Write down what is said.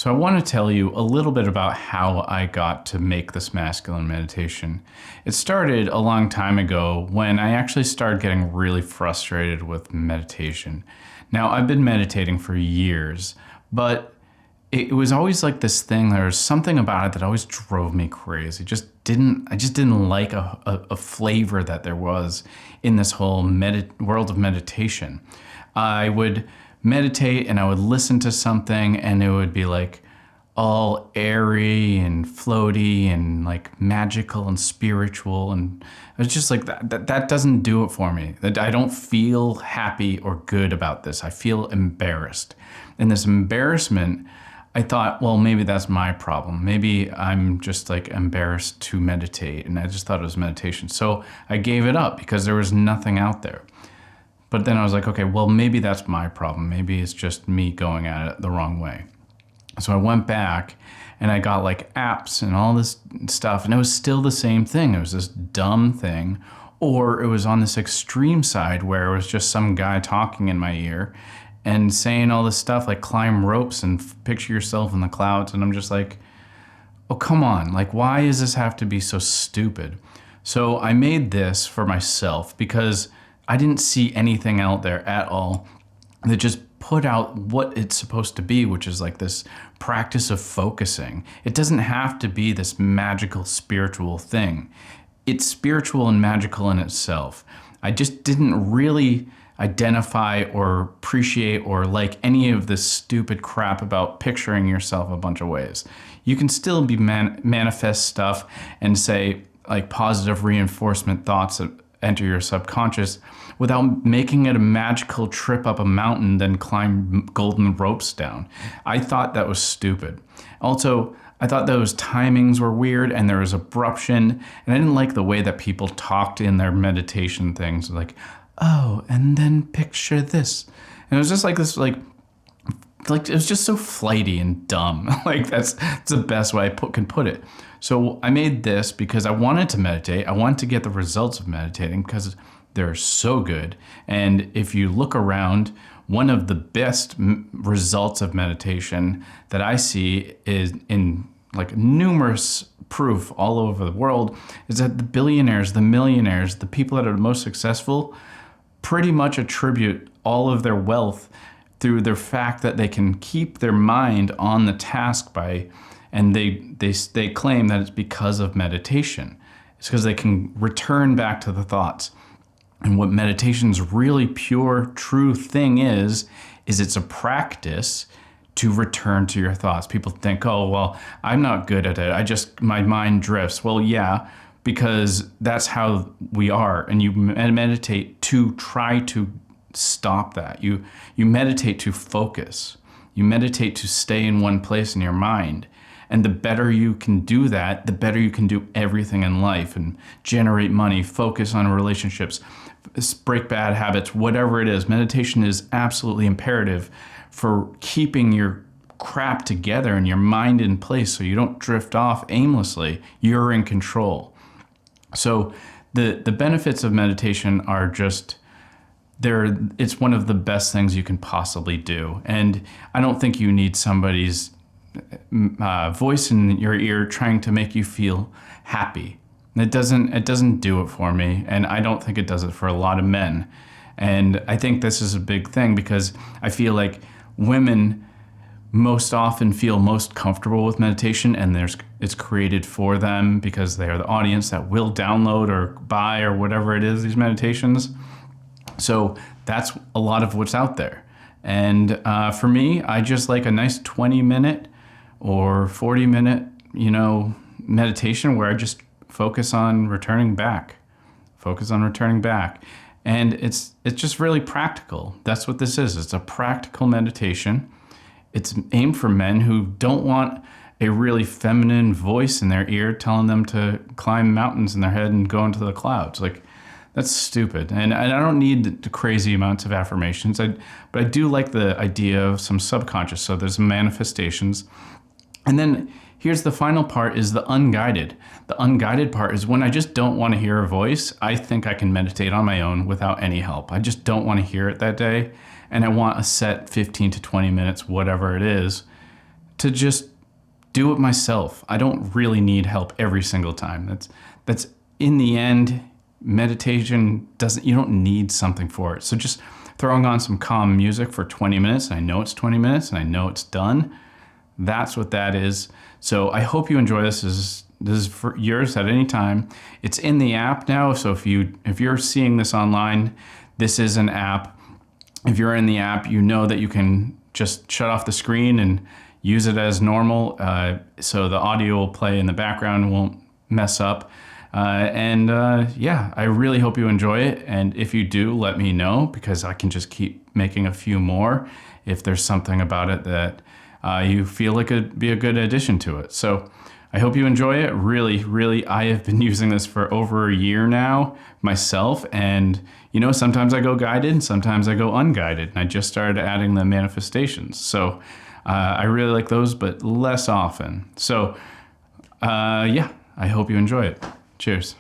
So I want to tell you a little bit about how I got to make this masculine meditation. It started a long time ago when I actually started getting really frustrated with meditation. Now, I've been meditating for years, but it was always like this thing. There was something about it that always drove me crazy. I just didn't like a flavor that there was in this whole world of meditation. I would meditate and I would listen to something and it would be like all airy and floaty and like magical and spiritual, and it was just like that doesn't do it for me. That I don't feel happy or good about this. I feel embarrassed. And this embarrassment, I thought, well, maybe that's my problem. Maybe I'm just like embarrassed to meditate, and I just thought it was meditation. So I gave it up because there was nothing out there. But then I was like, okay, well, maybe that's my problem. Maybe it's just me going at it the wrong way. So I went back and I got like apps and all this stuff, and it was still the same thing. It was this dumb thing, or it was on this extreme side where it was just some guy talking in my ear and saying all this stuff like climb ropes and picture yourself in the clouds. And I'm just like, oh, come on. Like, why does this have to be so stupid? So I made this for myself because I didn't see anything out there at all that just put out what it's supposed to be, which is like this practice of focusing. It doesn't have to be this magical spiritual thing. It's spiritual and magical in itself. I just didn't really identify or appreciate or like any of this stupid crap about picturing yourself a bunch of ways. You can still be manifest stuff and say like positive reinforcement thoughts that enter your subconscious without making it a magical trip up a mountain, then climb golden ropes down. I thought that was stupid. Also, I thought those timings were weird and there was abruption, and I didn't like the way that people talked in their meditation things, like, oh, and then picture this. And it was just like this, like it was just so flighty and dumb. Like that's the best way I can put it. So I made this because I wanted to meditate. I wanted to get the results of meditating because they're so good. And if you look around, one of the best results of meditation that I see is in like numerous proof all over the world is that the billionaires, the millionaires, the people that are the most successful pretty much attribute all of their wealth through their fact that they can keep their mind on the task and they claim that it's because of meditation. It's because they can return back to the thoughts. And what meditation's really pure, true thing is it's a practice to return to your thoughts. People think, oh, well, I'm not good at it. My mind drifts. Well, yeah, because that's how we are. And you meditate to try to stop that. You meditate to focus. You meditate to stay in one place in your mind. And the better you can do that, the better you can do everything in life and generate money, focus on relationships, break bad habits, whatever it is. Meditation is absolutely imperative for keeping your crap together and your mind in place so you don't drift off aimlessly. You're in control. So the benefits of meditation are just it's one of the best things you can possibly do. And I don't think you need somebody's voice in your ear trying to make you feel happy. It doesn't do it for me, and I don't think it does it for a lot of men. And I think this is a big thing because I feel like women most often feel most comfortable with meditation, and it's created for them because they are the audience that will download or buy or whatever it is, these meditations. So that's a lot of what's out there. And for me, I just like a nice 20-minute or 40-minute, meditation where I just focus on returning back. And it's just really practical. That's what this is. It's a practical meditation. It's aimed for men who don't want a really feminine voice in their ear telling them to climb mountains in their head and go into the clouds. Like, that's stupid. And I don't need the crazy amounts of affirmations. But I do like the idea of some subconscious. So there's manifestations. And then here's the final part, is the unguided. The unguided part is when I just don't want to hear a voice. I think I can meditate on my own without any help. I just don't want to hear it that day. And I want a set 15 to 20 minutes, whatever it is. to just do it myself. I don't really need help every single time. That's in the end, meditation you don't need something for it. So just throwing on some calm music for 20 minutes, and I know it's 20 minutes and I know it's done. That's what that is. So I hope you enjoy this. This is for yours at any time. It's in the app now. So if you're seeing this online, this is an app. If you're in the app, you know that you can just shut off the screen and use it as normal. So the audio will play in the background, won't mess up. Yeah, I really hope you enjoy it. And if you do, let me know, because I can just keep making a few more if there's something about it that you feel like it'd be a good addition to it. So I hope you enjoy it. Really, really, I have been using this for over a year now myself. And, sometimes I go guided and sometimes I go unguided. And I just started adding the manifestations. So I really like those, but less often. So yeah, I hope you enjoy it. Cheers.